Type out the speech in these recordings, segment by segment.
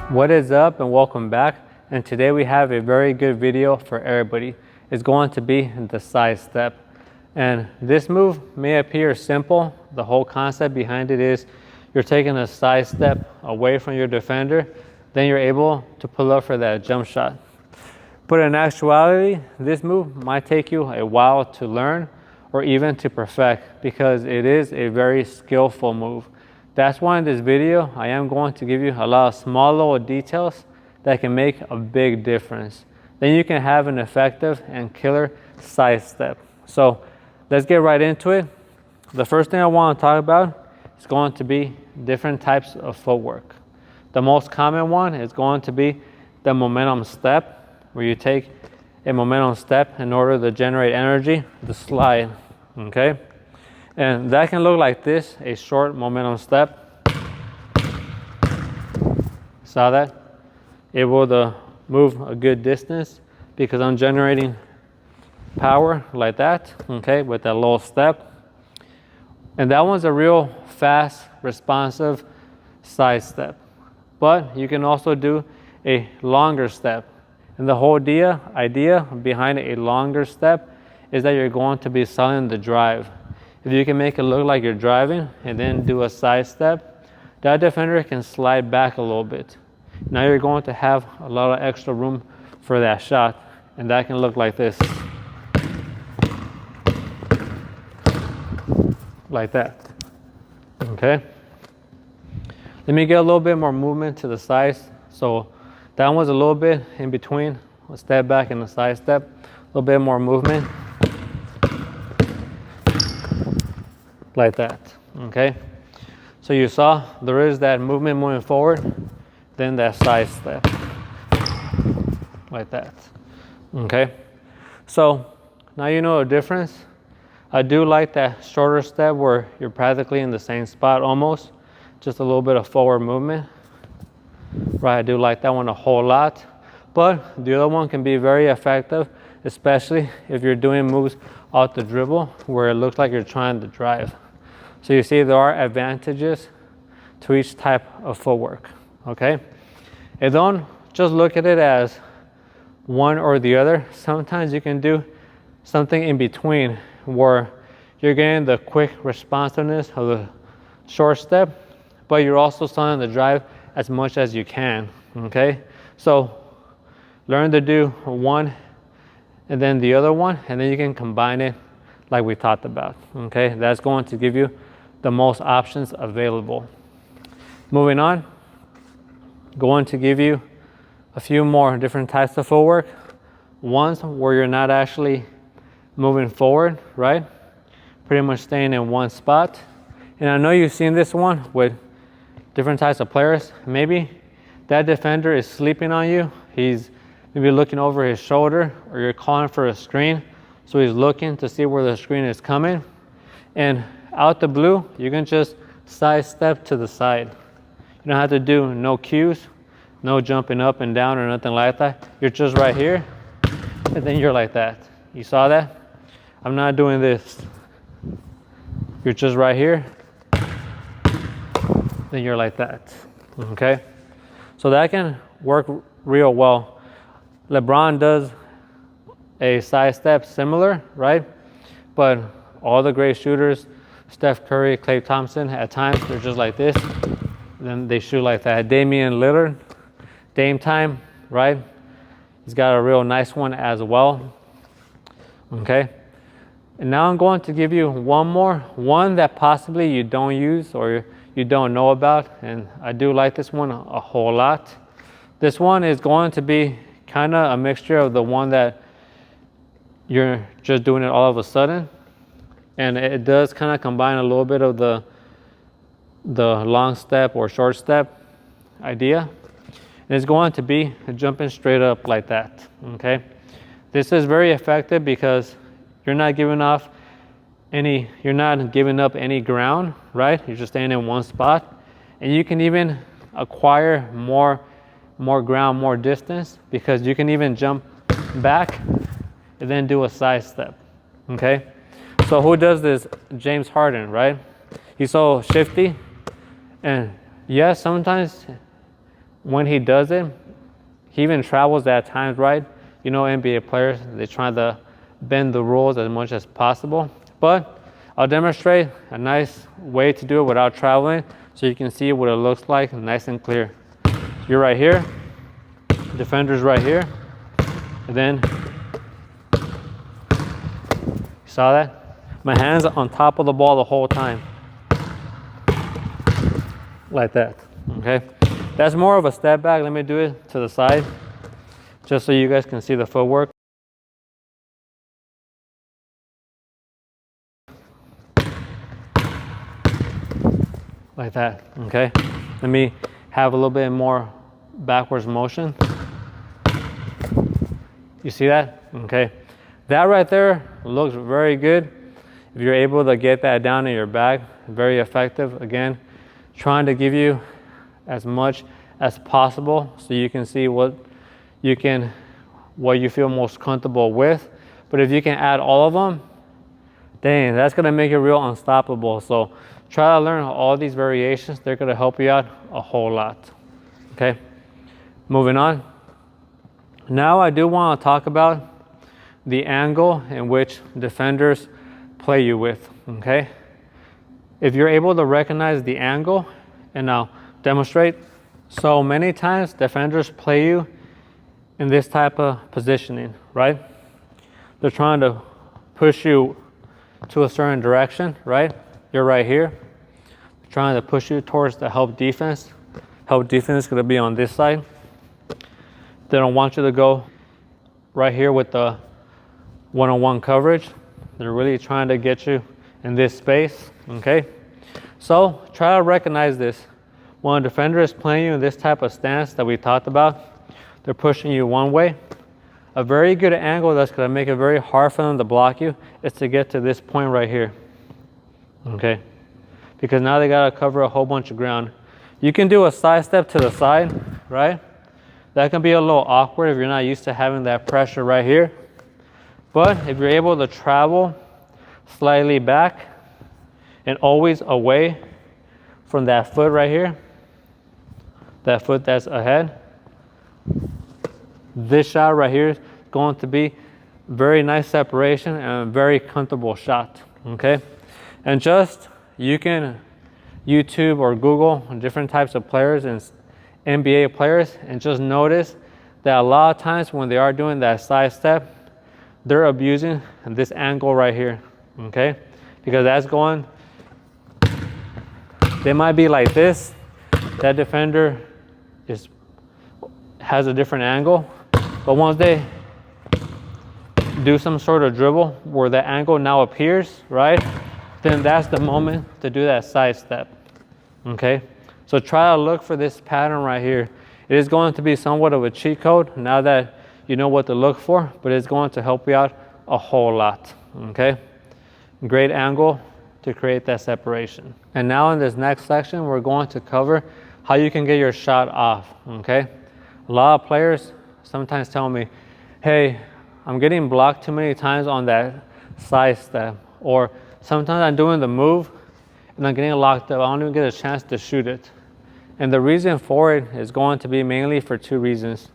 What is up and welcome back, and today we have a very good video for everybody. It's going to be the side step, and this move may appear simple. The whole concept behind it is you're taking a side step away from your defender, then you're able to pull up for that jump shot. But in actuality, this move might take you a while to learn or even to perfect because it is a very skillful move. That's why in this video, I am going to give you a lot of small little details that can make a big difference. Then you can have an effective and killer side step. So let's get right into it. The first thing I want to talk about is going to be different types of footwork. The most common one is going to be the momentum step, where you take a momentum step in order to generate energy, the slide, okay? And that can look like this, a short momentum step. Saw that? Able to move a good distance because I'm generating power like that, okay, with that little step. And that one's a real fast, responsive side step. But you can also do a longer step. And the whole idea behind a longer step is that you're going to be selling the drive. If you can make it look like you're driving and then do a side step, that defender can slide back a little bit. Now you're going to have a lot of extra room for that shot, and that can look like this. Like that, okay? Let me get a little bit more movement to the sides. So that was a little bit in between, a step back and a side step, a little bit more movement. Like that, okay? So you saw there is that movement moving forward, then that side step, like that, okay? So now you know the difference. I do like that shorter step where you're practically in the same spot almost, just a little bit of forward movement, right? I do like that one a whole lot, but the other one can be very effective, especially if you're doing moves out the dribble where it looks like you're trying to drive. So you see there are advantages to each type of footwork, okay? And don't just look at it as one or the other. Sometimes you can do something in between where you're getting the quick responsiveness of the short step, but you're also selling the drive as much as you can, okay? So learn to do one and then the other one, and then you can combine it like we talked about, okay? That's going to give you the most options available. Moving on, going to give you a few more different types of footwork. Ones where you're not actually moving forward, right? Pretty much staying in one spot. And I know you've seen this one with different types of players. Maybe that defender is sleeping on you. He's maybe looking over his shoulder, or you're calling for a screen. So he's looking to see where the screen is coming. And out the blue, you can just side step to the side. You don't have to do no cues, no jumping up and down or nothing like that. You're just right here, and then you're like that. You saw that? I'm not doing this. You're just right here, then you're like that, okay? So that can work real well. LeBron does a side step similar, right? But all the great shooters, Steph Curry, Klay Thompson, at times they're just like this, then they shoot like that. Damian Lillard, Dame time, right? He's got a real nice one as well, okay? And now I'm going to give you one more, one that possibly you don't use or you don't know about, and I do like this one a whole lot. This one is going to be kind of a mixture of the one that you're just doing it all of a sudden, and it does kind of combine a little bit of the long step or short step idea. And it's going to be jumping straight up like that, okay? This is very effective because you're not giving up any ground, right? You're just staying in one spot, and you can even acquire more ground, more distance, because you can even jump back and then do a side step, okay? So who does this? James Harden, right? He's so shifty, and yes, sometimes when he does it, he even travels at times, right? You know, NBA players, they try to bend the rules as much as possible. But I'll demonstrate a nice way to do it without traveling so you can see what it looks like nice and clear. You're right here, defender's right here, and then, you saw that? My hand's on top of the ball the whole time. Like that, okay? That's more of a step back. Let me do it to the side, just so you guys can see the footwork. Like that, okay? Let me have a little bit more backwards motion. You see that? Okay. That right there looks very good. If you're able to get that down in your bag, very effective. Again, trying to give you as much as possible so you can see what you feel most comfortable with. But if you can add all of them, dang, that's gonna make it real unstoppable. So try to learn all these variations. They're gonna help you out a whole lot. Okay, moving on. Now I do want to talk about the angle in which defenders play you with, okay? If you're able to recognize the angle, and I'll demonstrate. So many times defenders play you in this type of positioning, right? They're trying to push you to a certain direction, right? You're right here. They're trying to push you towards the help defense. Help defense is going to be on this side. They don't want you to go right here with the one-on-one coverage. They're really trying to get you in this space, okay? So try to recognize this. When a defender is playing you in this type of stance that we talked about, they're pushing you one way. A very good angle that's going to make it very hard for them to block you is to get to this point right here, okay? Because now they got to cover a whole bunch of ground. You can do a side step to the side, right? That can be a little awkward if you're not used to having that pressure right here. But if you're able to travel slightly back and always away from that foot right here, that foot that's ahead, this shot right here is going to be very nice separation and a very comfortable shot, okay? And just, you can YouTube or Google different types of players and NBA players and just notice that a lot of times when they are doing that side step, they're abusing this angle right here, okay? Because that's going, they might be like this. That defender has a different angle, but once they do some sort of dribble where the angle now appears, right? Then that's the moment to do that side step, okay? So try to look for this pattern right here. It is going to be somewhat of a cheat code now that you know what to look for, but it's going to help you out a whole lot, okay? Great angle to create that separation. And now in this next section, we're going to cover how you can get your shot off, okay? A lot of players sometimes tell me, hey, I'm getting blocked too many times on that side step, or sometimes I'm doing the move and I'm getting locked up. I don't even get a chance to shoot it. And the reason for it is going to be mainly for two reasons.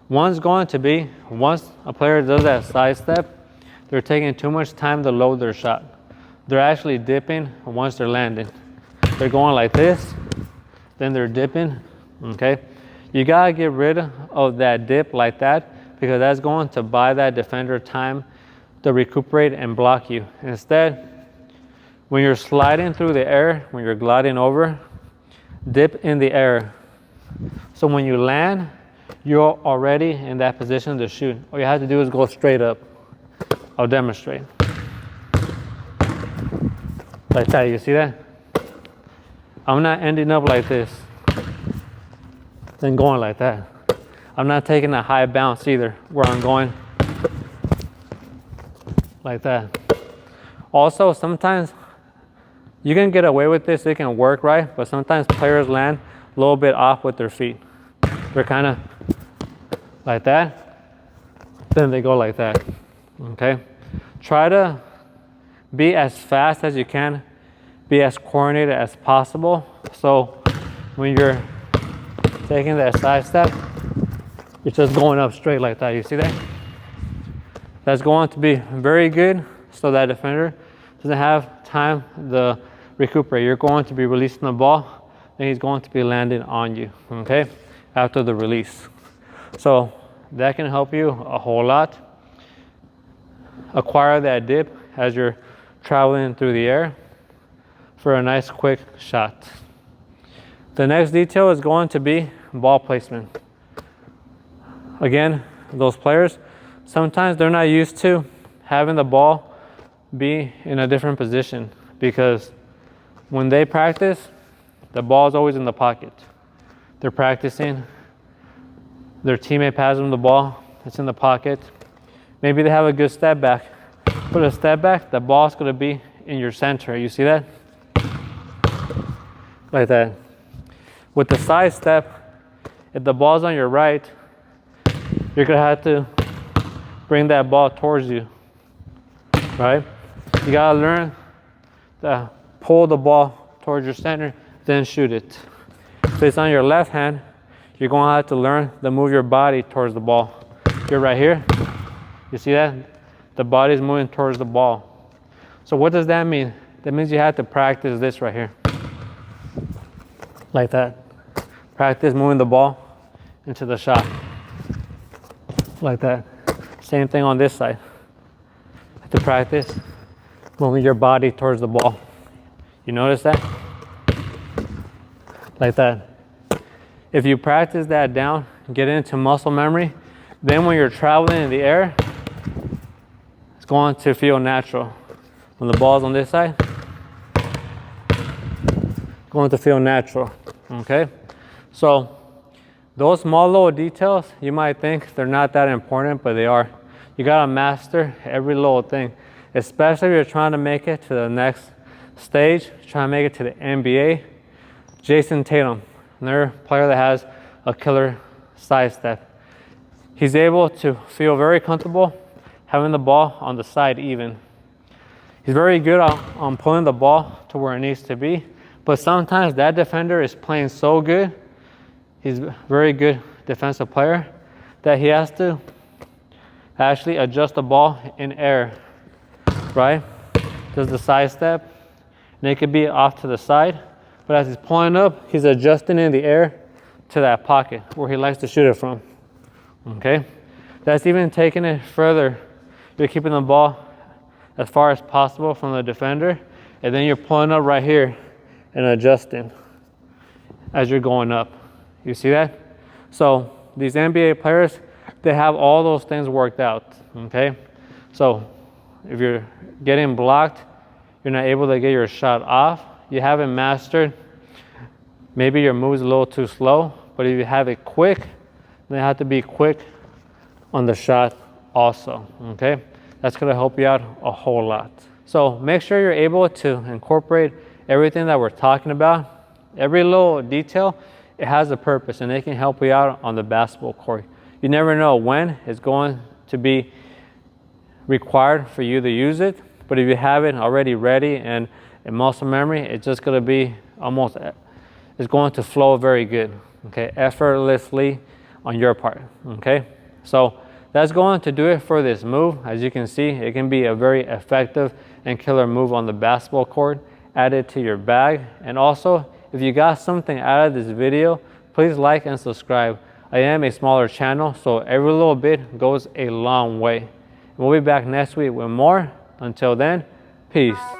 One's going to be, once a player does that side step, they're taking too much time to load their shot. They're actually dipping once they're landing. They're going like this, then they're dipping, okay? You gotta get rid of that dip like that because that's going to buy that defender time to recuperate and block you. Instead, when you're sliding through the air, when you're gliding over, dip in the air. So when you land, you're already in that position to shoot. All you have to do is go straight up. I'll demonstrate. Like that, you see that? I'm not ending up like this, then going like that. I'm not taking a high bounce either, where I'm going like that. Also, sometimes you can get away with this, it can work, right? But sometimes players land a little bit off with their feet. They're kind of like that, then they go like that, okay? Try to be as fast as you can, be as coordinated as possible. So when you're taking that side step, you're just going up straight like that. You see that? That's going to be very good so that defender doesn't have time to recuperate. You're going to be releasing the ball, then he's going to be landing on you, okay, after the release. So that can help you a whole lot. Acquire that dip as you're traveling through the air for a nice quick shot. The next detail is going to be ball placement. Again, those players, sometimes they're not used to having the ball be in a different position, because when they practice, the ball is always in the pocket. They're practicing, their teammate passes them the ball, it's in the pocket. Maybe they have a good step back. Put a step back, the ball's gonna be in your center. You see that? Like that. With the side step, if the ball's on your right, you're gonna have to bring that ball towards you, right? You gotta learn to pull the ball towards your center, then shoot it. If it's on your left hand, you're gonna have to learn to move your body towards the ball. You're right here, you see that? The body's moving towards the ball. So what does that mean? That means you have to practice this right here. Like that. Practice moving the ball into the shot. Like that. Same thing on this side. Have to practice moving your body towards the ball. You notice that? Like that. If you practice that down, get into muscle memory, then when you're traveling in the air, it's going to feel natural. When the ball's on this side, it's going to feel natural, okay? So those small little details, you might think they're not that important, but they are. You gotta master every little thing, especially if you're trying to make it to the next stage, trying to make it to the NBA. Jason Tatum, another player that has a killer side step. He's able to feel very comfortable having the ball on the side even. He's very good on pulling the ball to where it needs to be, but sometimes that defender is playing so good, he's a very good defensive player, that he has to actually adjust the ball in air, right? Does the side step, and it could be off to the side, but as he's pulling up, he's adjusting in the air to that pocket where he likes to shoot it from, okay? That's even taking it further. You're keeping the ball as far as possible from the defender, and then you're pulling up right here and adjusting as you're going up. You see that? So these NBA players, they have all those things worked out, okay? So if you're getting blocked, you're not able to get your shot off, you haven't mastered, maybe your move's a little too slow, but if you have it quick, then you have to be quick on the shot also, okay? That's gonna help you out a whole lot. So make sure you're able to incorporate everything that we're talking about. Every little detail, it has a purpose, and it can help you out on the basketball court. You never know when it's going to be required for you to use it, but if you have it already ready and in muscle memory, it's just gonna be almost, it's going to flow very good, okay? Effortlessly on your part, okay? So that's going to do it for this move. As you can see, it can be a very effective and killer move on the basketball court. Add it to your bag. And also, if you got something out of this video, please like and subscribe. I am a smaller channel, so every little bit goes a long way. We'll be back next week with more. Until then, peace.